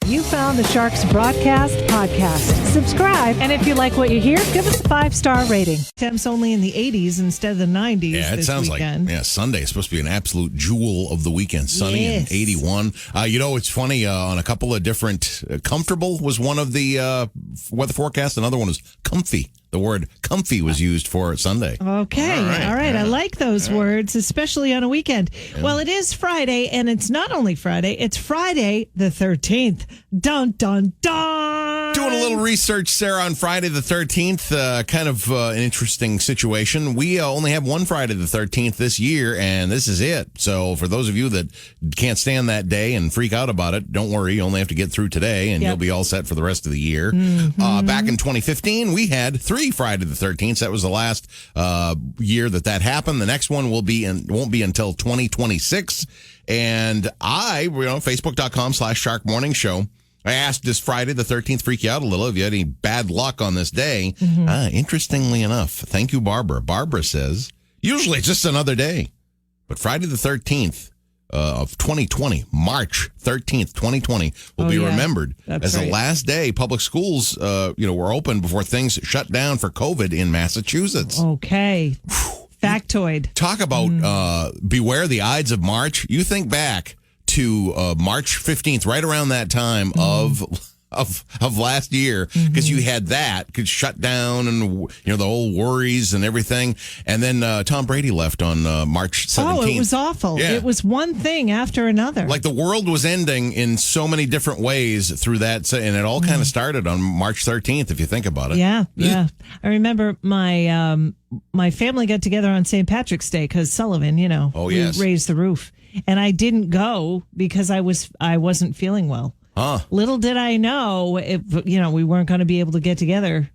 You found the Sharks Broadcast podcast. Subscribe, and if you like what you hear, give us a 5-star rating. Temps only in the 80s instead of the 90s. Yeah, it this sounds weekend. like Sunday is supposed to be an absolute jewel of the weekend. Sunny and 81. It's funny, on a couple of different, comfortable was one of the weather forecasts. Another one was comfy. The word comfy was used for Sunday. Okay. All right. Yeah. I like those words, especially on a weekend. Yeah. Well, it is Friday, and it's not only Friday, it's Friday the 13th. Dun, dun, dun. Doing a little research, Sarah, on Friday the 13th. Kind of an interesting situation. We only have one Friday the 13th this year, and this is it. So for those of you that can't stand that day and freak out about it, don't worry. You only have to get through today, and you'll be all set for the rest of the year. Mm-hmm. Back in 2015, we had 3 Friday the 13th. That was the last year that happened. The next one won't be until 2026. And Facebook.com/Shark Morning Show. I asked, does Friday the 13th freak you out a little? Have you had any bad luck on this day? Mm-hmm. Interestingly enough, thank you, Barbara. Barbara says, usually it's just another day. But Friday the 13th of 2020, March 13th, 2020, will be remembered as the last day public schools, were open before things shut down for COVID in Massachusetts. Okay. Factoid. Talk about beware the Ides of March. You think back to March 15th, right around that time of last year, because you had that could shut down and the whole worries and everything, and then Tom Brady left on March 17th. Oh, it was awful. Yeah. It was one thing after another. Like the world was ending in so many different ways through that, and it all kind of started on March 13th, if you think about it. Yeah. I remember my family got together on St. Patrick's Day because Sullivan, we raised the roof, and I didn't go because I wasn't feeling well. Little did I know, we weren't going to be able to get together.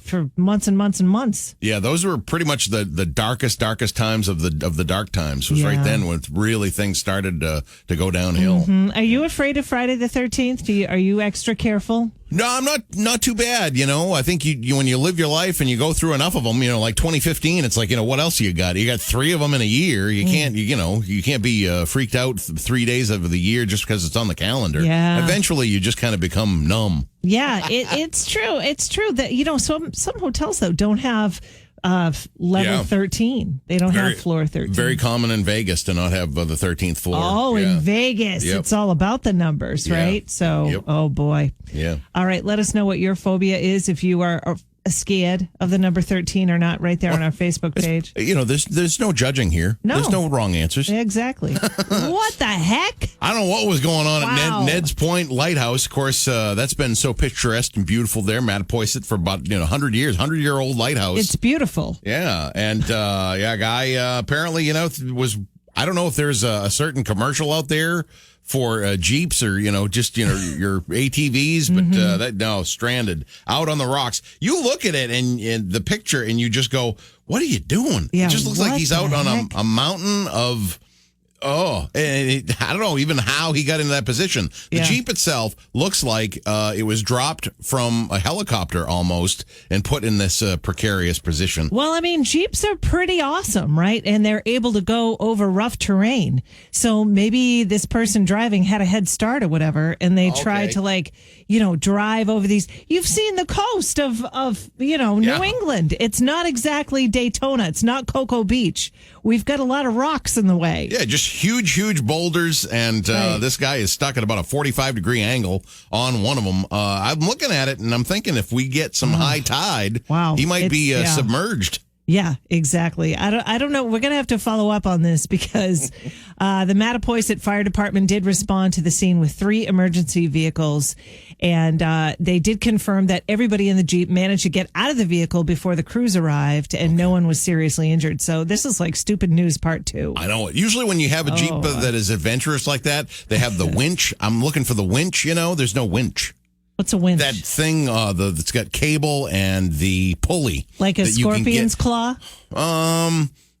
For months and months and months. Yeah, those were pretty much the darkest times of the dark times. It was right then when really things started to go downhill. Mm-hmm. Are you afraid of Friday the 13th? Are you extra careful? No, I'm not too bad. I think you when you live your life and you go through enough of them, like 2015, it's like, what else you got? You got 3 of them in a year. You can't, you can't be freaked out 3 days of the year just because it's on the calendar. Yeah. Eventually, you just kind of become numb. Yeah, it's true. It's true that, some hotels, though, don't have level 13. They don't have floor 13. Very common in Vegas to not have the 13th floor. Oh, in Vegas. Yep. It's all about the numbers, right? So, oh, boy. Yeah. All right, let us know what your phobia is if you are scared of the number 13 or not, right there on our Facebook page. There's no judging here. No. There's no wrong answers. Exactly. What the heck? I don't know what was going on at Ned's Point Lighthouse. Of course, that's been so picturesque and beautiful there. Mattapoisett for about 100 years, 100-year-old lighthouse. It's beautiful. Yeah, and a guy apparently was. I don't know if there's a certain commercial out there for Jeeps or, just, your ATVs, but stranded out on the rocks. You look at it and the picture and you just go, what are you doing? Yeah, it just looks like he's out on a mountain of... and I don't know even how he got into that position. The Jeep itself looks like it was dropped from a helicopter almost and put in this precarious position. Well, I mean, Jeeps are pretty awesome, right? And they're able to go over rough terrain. So maybe this person driving had a head start or whatever, and they tried to drive over these. You've seen the coast of New England. It's not exactly Daytona. It's not Cocoa Beach. We've got a lot of rocks in the way. Yeah, just huge boulders, and this guy is stuck at about a 45-degree angle on one of them. I'm looking at it, and I'm thinking if we get some high tide, he might be submerged. Yeah, exactly. I don't know. We're going to have to follow up on this because the Mattapoisett Fire Department did respond to the scene with 3 emergency vehicles, and they did confirm that everybody in the Jeep managed to get out of the vehicle before the crews arrived, and no one was seriously injured. So this is like stupid news part 2. I know. Usually when you have a Jeep that is adventurous like that, they have the winch. I'm looking for the winch, there's no winch. What's a winch? That thing that's got cable and the pulley. Like a scorpion's claw?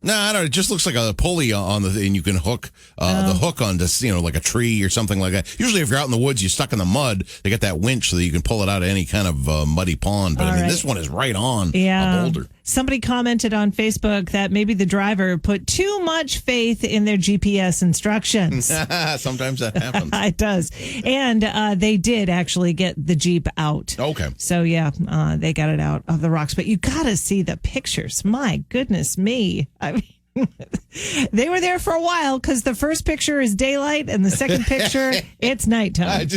No, I don't know. It just looks like a pulley on and you can hook the hook onto, like a tree or something like that. Usually if you're out in the woods, you're stuck in the mud, they got that winch so that you can pull it out of any kind of muddy pond. But this one is right on a boulder. Somebody commented on Facebook that maybe the driver put too much faith in their GPS instructions. Sometimes that happens. It does. And they did actually get the Jeep out. Okay. So, yeah, they got it out of the rocks. But you got to see the pictures. My goodness me. I mean, they were there for a while because the first picture is daylight and the second picture, it's nighttime.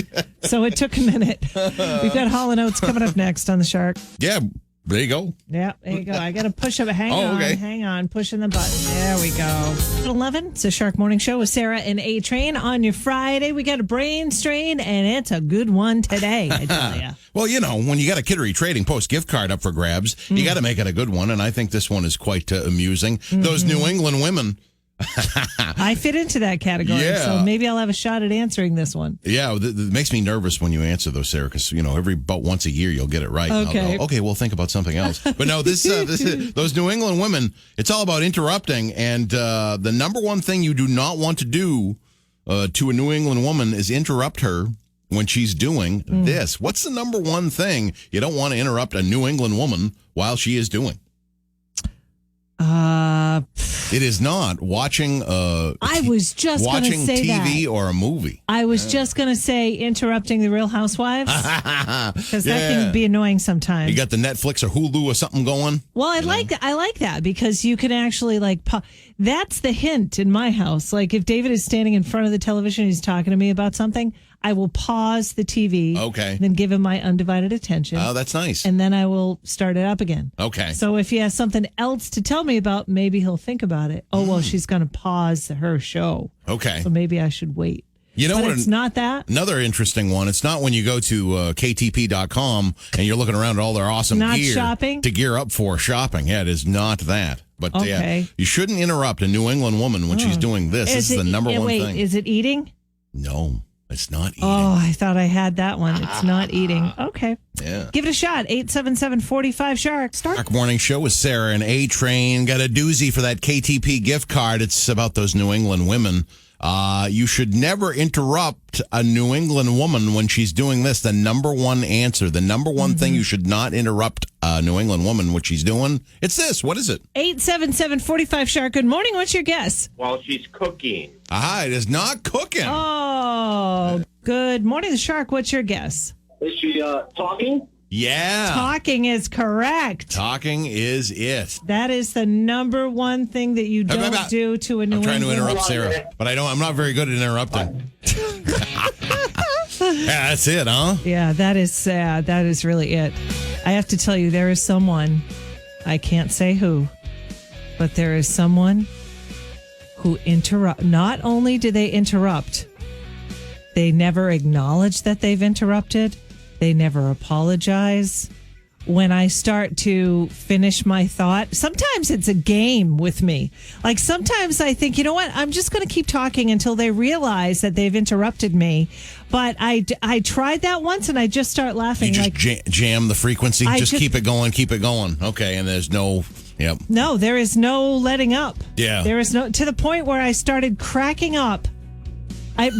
So it took a minute. We've got Hall & Oates coming up next on the Shark. Yeah, there you go. Yeah, there you go. I got to push up. Hang on. Pushing the button. There we go. At 11, it's a Shark Morning Show with Sarah and A-Train. On your Friday, we got a brain strain, and it's a good one today, I tell you. Well, when you got a Kittery Trading Post gift card up for grabs, you got to make it a good one, and I think this one is quite amusing. Those New England women. I fit into that category, so maybe I'll have a shot at answering this one. Yeah, it makes me nervous when you answer those, Sarah, because about once a year you'll get it right. Okay, I'll go, okay, we'll think about something else. But no, this those New England women, it's all about interrupting, and the number one thing you do not want to do to a New England woman is interrupt her when she's doing this. What's the number one thing you don't want to interrupt a New England woman while she is doing? It is not watching. I was just watching say TV that. or a movie. I was just going to say interrupting the Real Housewives because that can be annoying sometimes. You got the Netflix or Hulu or something going. Well, I like that because you can actually that's the hint in my house. Like if David is standing in front of the television, he's talking to me about something, I will pause the TV. Okay. Then give him my undivided attention. Oh, that's nice. And then I will start it up again. Okay. So if he has something else to tell me about, maybe he'll think about it. Oh, well, she's going to pause her show. Okay. So maybe I should wait. But it's not that. Another interesting one. It's not when you go to ktp.com and you're looking around at all their awesome gear shopping? To gear up for shopping. Yeah, it is not that. But you shouldn't interrupt a New England woman when she's doing this. This is the number one thing. Is it eating? No, it's not eating. Oh, I thought I had that one. It's not eating. Okay. Yeah. Give it a shot. 877-45-SHARK. Shark Morning Show with Sarah and A-Train. Got a doozy for that KTP gift card. It's about those New England women. You should never interrupt a New England woman when she's doing this. The number one answer, the number one thing you should not interrupt a New England woman when she's doing. It's this. What is it? 877-45-SHARK. Good morning. What's your guess? While she's cooking. It is not cooking. Oh, good morning, the Shark. What's your guess? Is she talking? Yeah. Talking is correct. Talking is it. That is the number one thing that you don't do to a New England. I'm trying to interrupt Sarah, but I'm not very good at interrupting. Yeah, that's it, huh? Yeah, that is sad. That is really it. I have to tell you, there is someone, I can't say who, but there is someone who not only do they interrupt, they never acknowledge that they've interrupted. They never apologize. When I start to finish my thought, sometimes it's a game with me. Like sometimes I think, you know what? I'm just going to keep talking until they realize that they've interrupted me. But I tried that once and I just start laughing. You just jam the frequency. Just keep it going. Keep it going. Okay. And there's no... Yep. No, there is no letting up. Yeah. There is no... To the point where I started cracking up.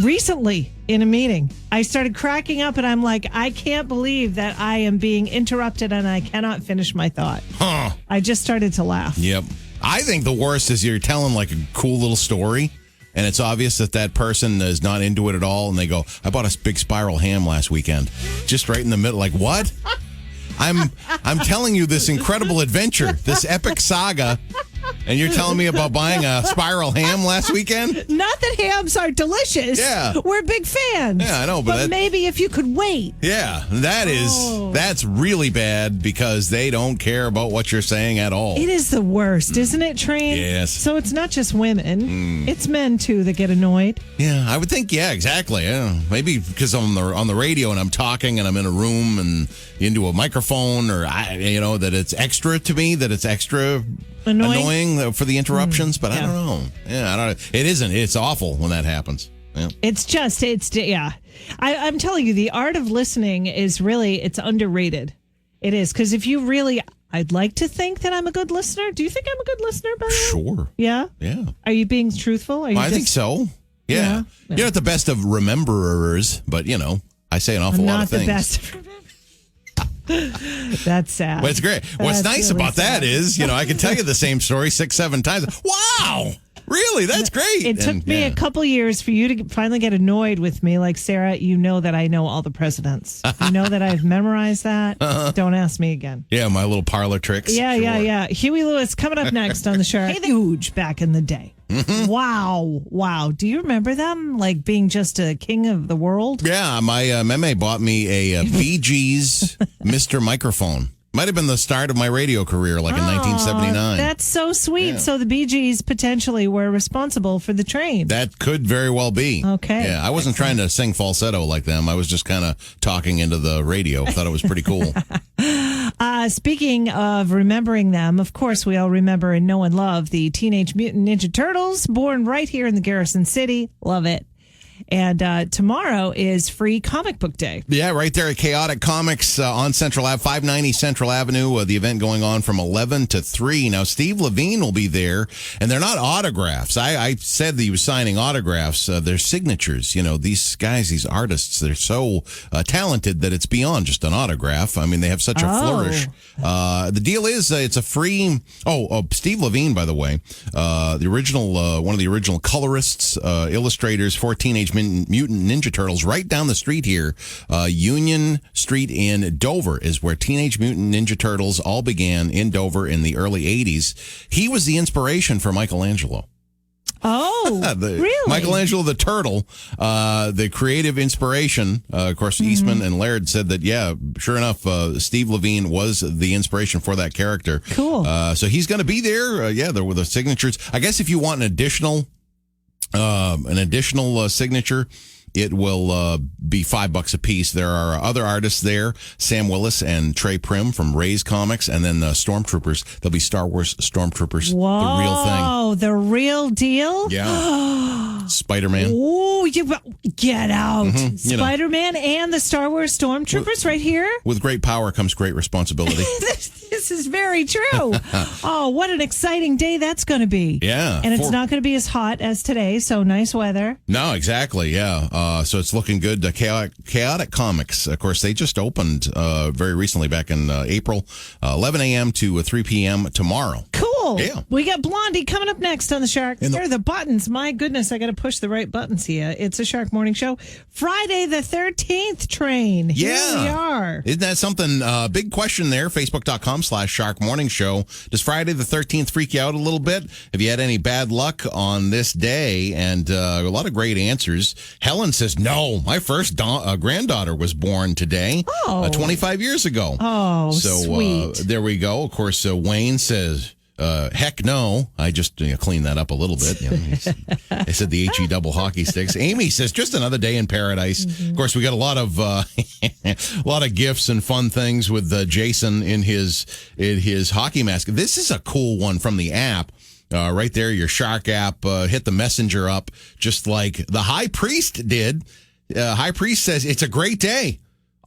Recently in a meeting, I started cracking up and I'm like, I can't believe that I am being interrupted and I cannot finish my thought. Huh. I just started to laugh. Yep. I think the worst is you're telling like a cool little story and it's obvious that person is not into it at all. And they go, I bought a big spiral ham last weekend. Just right in the middle. Like, what? I'm telling you this incredible adventure, this epic saga. And you're telling me about buying a spiral ham last weekend? Not that hams are delicious. Yeah. We're big fans. Yeah, I know. But maybe if you could wait. Yeah, that's really bad because they don't care about what you're saying at all. It is the worst, isn't it, Train? Yes. So it's not just women. It's men, too, that get annoyed. Yeah, I would think, yeah, exactly. Yeah. Maybe because I'm on the radio and I'm talking and I'm in a room and into a microphone or, that it's extra to me, that it's extra... Annoying for the interruptions, but I don't know. Yeah, I don't know. It isn't. It's awful when that happens. Yeah. I'm telling you, the art of listening is really, it's underrated. It is. Because if you really, I'd like to think that I'm a good listener. Do you think I'm a good listener, by the way? Sure. Yeah? Yeah. Are you being truthful? I think so. Yeah. You're not the best of rememberers, but, I say an awful lot of things. I'm not the best of rememberers. That's sad. But it's great. What's nice really about that is, I can tell you the same story 6-7 times. Wow. Really? That's great. It took me a couple years for you to finally get annoyed with me. Like, Sarah, you know that I know all the presidents. You know that I've memorized that. Don't ask me again. Yeah, my little parlor tricks. Yeah. Huey Lewis coming up next on the show. Huge back in the day. Mm-hmm. Wow. Do you remember them? Like being just a king of the world? Yeah, my meme bought me a Bee Gees Mr. Microphone. Might have been the start of my radio career, like in 1979. That's so sweet. Yeah. So the Bee Gees potentially were responsible for the train. That could very well be. Okay. Yeah, I wasn't trying to sing falsetto like them. I was just kind of talking into the radio. Thought it was pretty cool. Speaking of remembering them, of course, we all remember and know and love the Teenage Mutant Ninja Turtles, born right here in the Garrison City. Love it. And tomorrow is Free Comic Book Day. Yeah, right there at Chaotic Comics on Central Ave, 590 Central Avenue. The event going on from 11 to 3. Now, Steve Levine will be there, and they're not autographs. I said that he was signing autographs. They're signatures. These guys, these artists, they're so talented that it's beyond just an autograph. I mean, they have such a flourish. The deal is it's a free... Steve Levine, by the way, the original one of the original colorists, illustrators for Teenage Mutant Ninja Turtles, right down the street here. Union Street in Dover is where Teenage Mutant Ninja Turtles all began, in Dover in the early 80s. He was the inspiration for Michelangelo. Oh, really? Michelangelo the Turtle, the creative inspiration. Of course, Eastman and Laird said that, sure enough, Steve Levine was the inspiration for that character. Cool. So he's going to be there. There were the signatures. I guess if you want an additional signature, it will be $5 a piece. There are other artists there, Sam Willis and Trey Prim from Ray's Comics, and then Stormtroopers. There'll be Star Wars Stormtroopers, Whoa, the real thing. Oh, the real deal? Yeah. Spider-Man. Oh, you get out. Mm-hmm. Spider-Man and the Star Wars Stormtroopers right here? With great power comes great responsibility. This is very true. Oh, what an exciting day that's going to be. Yeah. And it's not going to be as hot as today, so nice weather. No, exactly, yeah. So it's looking good. Chaotic Comics, of course, they just opened very recently back in April, 11 a.m. to 3 p.m. tomorrow. Cool. Yeah. We got Blondie coming up next on the Shark. Here are the buttons. My goodness, I got to push the right buttons here. It's a Shark Morning Show. Friday the 13th train. Here we are. Isn't that something? Big question there. Facebook.com/Shark Morning Show. Does Friday the 13th freak you out a little bit? Have you had any bad luck on this day? And a lot of great answers. Helen says, no, my first granddaughter was born today, 25 years ago. Oh, so, sweet. There we go. Of course, Wayne says, heck no. I just cleaned that up a little bit. I said the HE double hockey sticks. Amy says just another day in paradise. Mm-hmm. Of course, we got a lot of gifts and fun things with Jason in his hockey mask. This is a cool one from the app. Right there, your Shark app. Hit the messenger up just like the High Priest did. High Priest says it's a great day.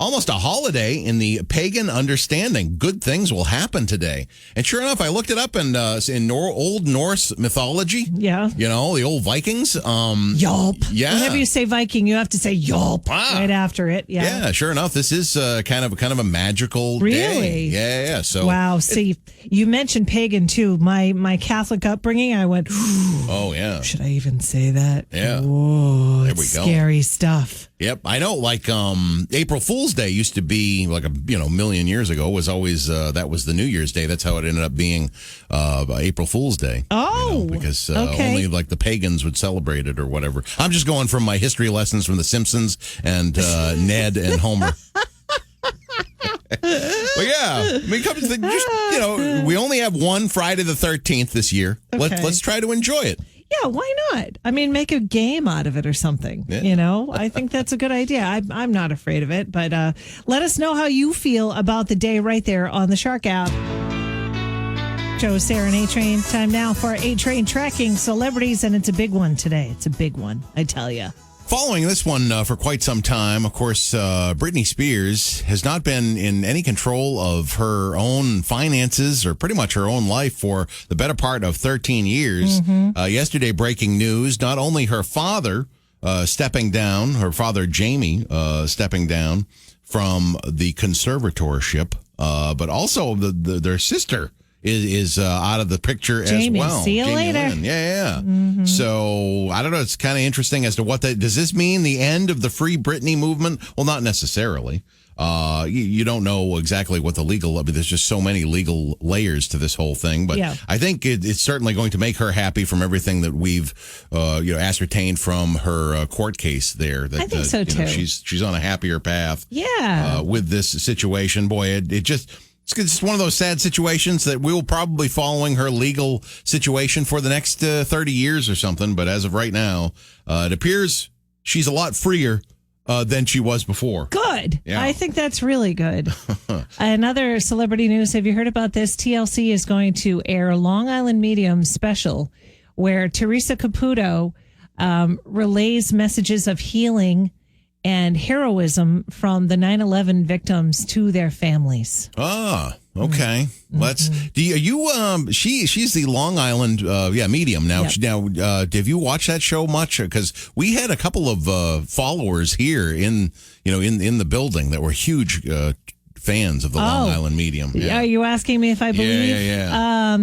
Almost a holiday in the pagan understanding. Good things will happen today. And sure enough, I looked it up in Old Norse mythology. Yeah. The old Vikings. Yelp. Yeah. Whenever you say Viking, you have to say yelp right after it. Yeah. Yeah, sure enough, this is kind of a magical day. Yeah. So wow. See, you mentioned pagan too. My Catholic upbringing, I went, oh yeah. Should I even say that? Yeah. Whoa, there we go. Scary stuff. Yep, I know. Like April Fool's Day used to be like a million years ago was always that was the New Year's Day. That's how it ended up being April Fool's Day. Oh, because only like the pagans would celebrate it or whatever. I'm just going from my history lessons from The Simpsons and Ned and Homer. But yeah, I mean, we only have one Friday the 13th this year. Okay. Let's try to enjoy it. Yeah, why not? I mean, make a game out of it or something. Yeah. I think that's a good idea. I'm not afraid of it, but let us know how you feel about the day right there on the Shark app. Joe, Sarah, and A-Train. Time now for A-Train tracking celebrities, and it's a big one today. It's a big one, I tell you. Following this one for quite some time, of course, Britney Spears has not been in any control of her own finances or pretty much her own life for the better part of 13 years. Mm-hmm. Yesterday, breaking news, not only her father stepping down, her father Jamie stepping down from the conservatorship, but also their sister is out of the picture Jamie, as well. see you later. Lynn. Yeah. Mm-hmm. So I don't know. It's kind of interesting as to does this mean the end of the Free Britney movement? Well, not necessarily. You don't know exactly what there's just so many legal layers to this whole thing. But I think it's certainly going to make her happy from everything that we've, ascertained from her court case there. That, I think so too. She's on a happier path. Yeah. With this situation, boy, it's just one of those sad situations that we will probably be following her legal situation for the next 30 years or something. But as of right now, it appears she's a lot freer than she was before. Good. Yeah. I think that's really good. Another celebrity news. Have you heard about this? TLC is going to air a Long Island Medium special where Teresa Caputo relays messages of healing and heroism from the 9/11 victims to their families. Ah, okay. Mm-hmm. She's the Long Island medium now. Yep. Have you watched that show much? Because we had a couple of followers here in the building that were huge fans of the Long Island Medium. Yeah. Are you asking me if I believe? Yeah.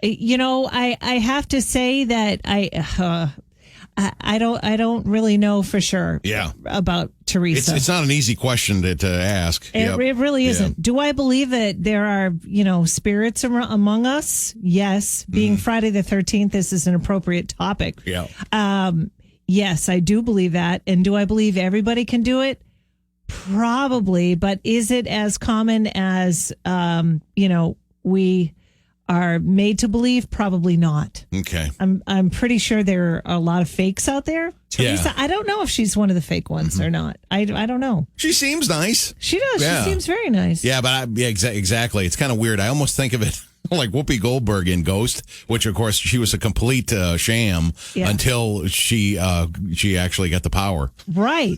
I have to say that I don't really know for sure about Teresa. It's not an easy question to ask. It really isn't. Yeah. Do I believe that there are, spirits among us? Yes. Being Friday the 13th, this is an appropriate topic. Yeah. Yes, I do believe that. And do I believe everybody can do it? Probably. But is it as common as, we are made to believe? Probably not. Okay. I'm pretty sure there are a lot of fakes out there. Teresa, I don't know if she's one of the fake ones or not. I don't know. She seems nice. She does. Yeah. She seems very nice. Yeah, but exactly. It's kind of weird. I almost think of it like Whoopi Goldberg in Ghost, which of course she was a complete sham until she actually got the power. Right.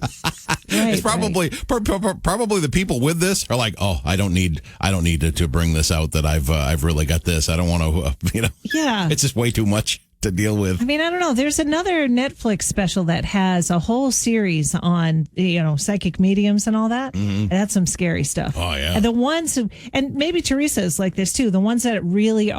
It's probably the people with this are like, oh, I don't need to bring this out that I've really got this. I don't want to, Yeah. It's just way too much to deal with. I mean, I don't know. There's another Netflix special that has a whole series on, psychic mediums and all that. Mm-hmm. And that's some scary stuff. Oh, yeah. And the ones and maybe Teresa is like this too. The ones that really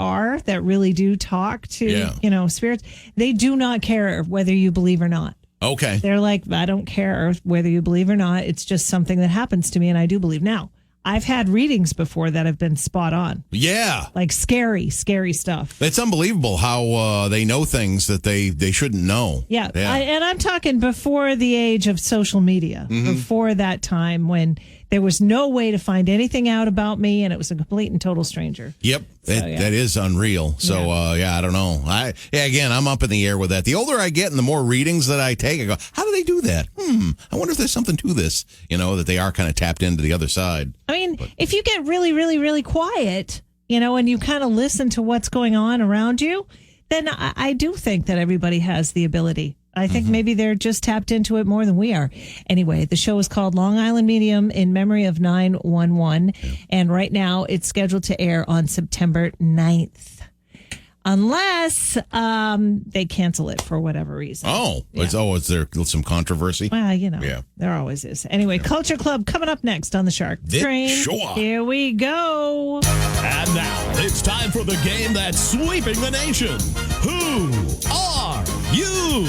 do talk to, spirits, they do not care whether you believe or not. Okay. They're like, I don't care whether you believe or not. It's just something that happens to me and I do believe. Now, I've had readings before that have been spot on. Yeah. Like scary stuff. It's unbelievable how they know things that they shouldn't know. Yeah. And I'm talking before the age of social media, before that time when there was no way to find anything out about me and it was a complete and total stranger. Yep. That is unreal. So, I don't know. Again, I'm up in the air with that. The older I get and the more readings that I take, I go, how do they do that? I wonder if there's something to this, that they are kind of tapped into the other side. I mean, if you get really, really, really quiet, and you kind of listen to what's going on around you, then I do think that everybody has the ability. I think maybe they're just tapped into it more than we are. Anyway, the show is called Long Island Medium in memory of 9/11. Yeah. And right now it's scheduled to air on September 9th. Unless they cancel it for whatever reason. Oh, is there some controversy? Well, there always is. Anyway, Culture Club coming up next on the Shark Train. Sure. Here we go. And now it's time for the game that's sweeping the nation. Who are you?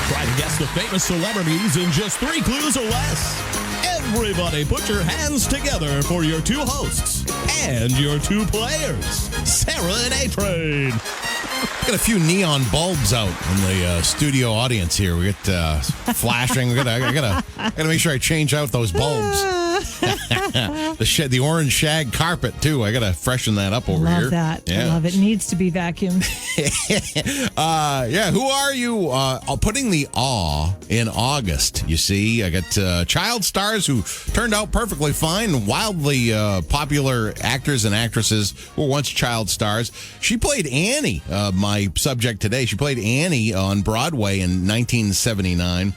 Try to guess the famous celebrities in just 3 clues or less. Everybody put your hands together for your 2 hosts and your 2 players, Sarah and A-Train. Got a few neon bulbs out in the studio audience here. We get flashing. I gotta make sure I change out those bulbs. The orange shag carpet too. I gotta freshen that up over here. Love that. Yeah. I love it. Needs to be vacuumed. Who are you? Putting the awe in August. You see, I got child stars who turned out perfectly fine. Wildly popular actors and actresses who were once child stars. She played Annie. My subject today. She played Annie on Broadway in 1979.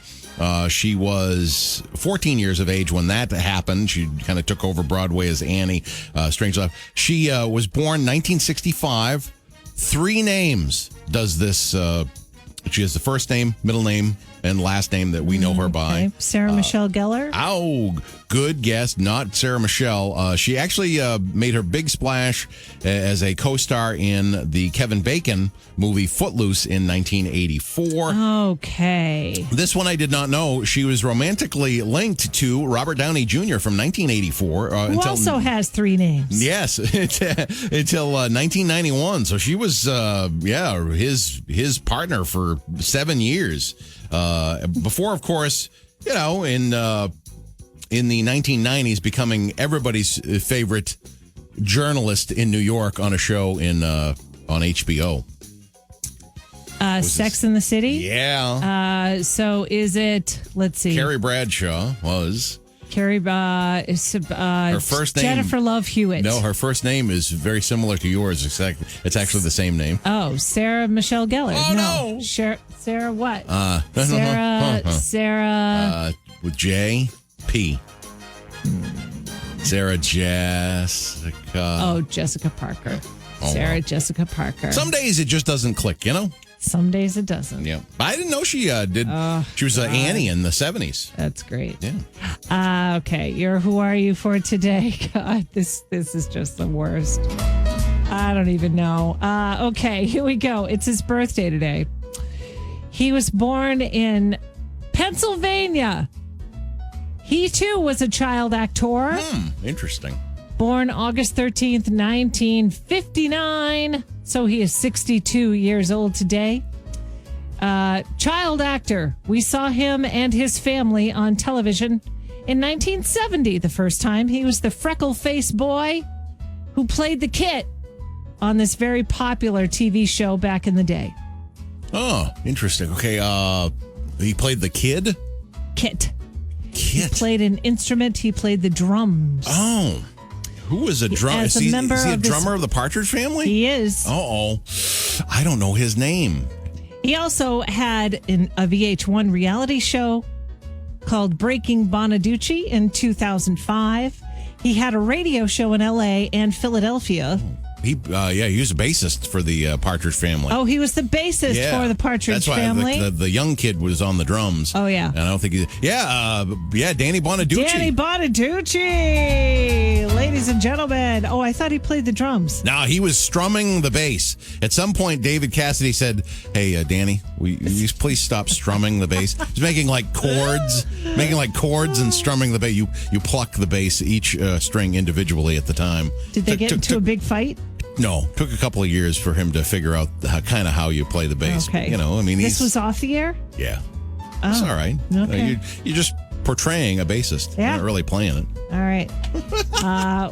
She was 14 years of age when that happened. She kind of took over Broadway as Annie. Strange Life. She was born 1965. 3 names does this. She has the first name, middle name, and last name that we know her by. Okay. Sarah Michelle Gellar? Oh, good guess. Not Sarah Michelle. She actually made her big splash as a co-star in the Kevin Bacon movie Footloose in 1984. Okay. This one I did not know. She was romantically linked to Robert Downey Jr. from 1984. Who also has 3 names. Yes, until 1991. So she was, his partner for 7 years. Before, of course, in the 1990s, becoming everybody's favorite journalist in New York on a show on HBO. Sex in the City? Yeah. So is it, let's see. Carrie Bradshaw was. Carrie, her first name. Jennifer Love Hewitt. No, her first name is very similar to yours. It's actually the same name. Oh, Sarah Michelle Gellar. Oh, no. Sarah what? Sarah. With J. P. Sarah Jessica. Oh, Jessica Parker. Sarah Jessica Parker. Some days it just doesn't click, Some days it doesn't. Yeah. I didn't know she did. She was Annie in the 70s. That's great. Yeah. Okay. Who are you for today? God, this is just the worst. I don't even know. Okay, here we go. It's his birthday today. He was born in Pennsylvania. He, too, was a child actor. Interesting. Born August 13th, 1959. So he is 62 years old today. Child actor. We saw him and his family on television in 1970 the first time. He was the freckle-faced boy who played the Kit on this very popular TV show back in the day. Oh, interesting. Okay, he played the kid? Kit. Kit. He played an instrument. He played the drums. Oh. Who was a drummer? Is he a drummer of the Partridge Family? He is. Uh-oh. I don't know his name. He also had a VH1 reality show called Breaking Bonaducci in 2005. He had a radio show in L.A. and Philadelphia. He was a bassist for the Partridge Family. Oh, he was the bassist for the Partridge Family. That's why the young kid was on the drums. Oh, yeah. And I don't think Danny Bonaducci. Danny Bonaducci, ladies and gentlemen. Oh, I thought he played the drums. No, he was strumming the bass. At some point, David Cassidy said, "Hey, Danny, will you please stop strumming the bass?" He's making chords and strumming the bass. You pluck the bass, each string individually at the time. Did they get into a big fight? No, took a couple of years for him to figure out how you play the bass. Okay. This was off the air? Yeah. It's all right. Okay. You're just portraying a bassist. Yeah. You're not really playing it. All right.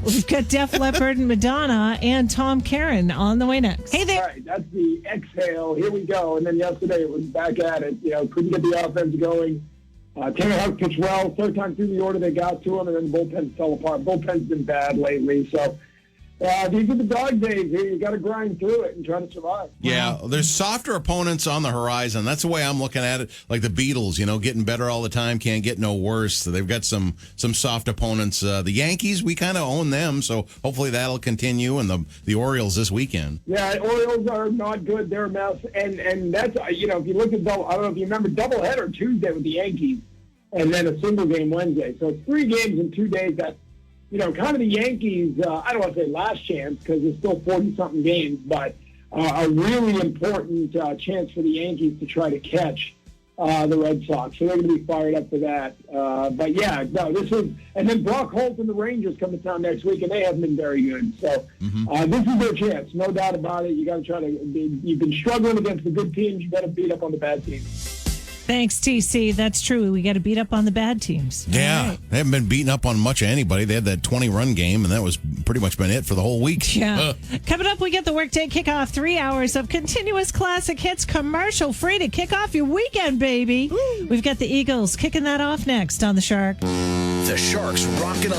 We've got Def Leppard and Madonna and Tom Caron on the way next. Hey there. All right, that's the exhale. Here we go. And then yesterday it was back at it. Couldn't get the offense going. Tanner Houck pitched well. Third time through the order they got to him, and then the bullpen fell apart. Bullpen's been bad lately, so... these are the dog days here. You got to grind through it and try to survive. Yeah, there's softer opponents on the horizon. That's the way I'm looking at it. Like the Beatles, getting better all the time, can't get no worse. So they've got some soft opponents. The Yankees, we kind of own them, so hopefully that'll continue. And the Orioles this weekend. Yeah, Orioles are not good. They're a mess. And that's, if you look at I don't know if you remember, doubleheader Tuesday with the Yankees and then a single game Wednesday. So it's 3 games in 2 days. That's kind of the Yankees, I don't want to say last chance because there's still 40-something games, but a really important chance for the Yankees to try to catch the Red Sox. So they're going to be fired up for that. This is, and then Brock Holt and the Rangers come to town next week, and they haven't been very good. So this is their chance, no doubt about it. You got to try to, you've been struggling against the good teams, you got to beat up on the bad teams. Thanks, TC. That's true. We got to beat up on the bad teams. Yeah. They haven't been beating up on much of anybody. They had that 20-run game, and that was pretty much been it for the whole week. Yeah. Coming up, we get the Workday Kickoff. 3 hours of continuous classic hits, commercial-free to kick off your weekend, baby. Woo. We've got the Eagles kicking that off next on The Shark. The Sharks rocking on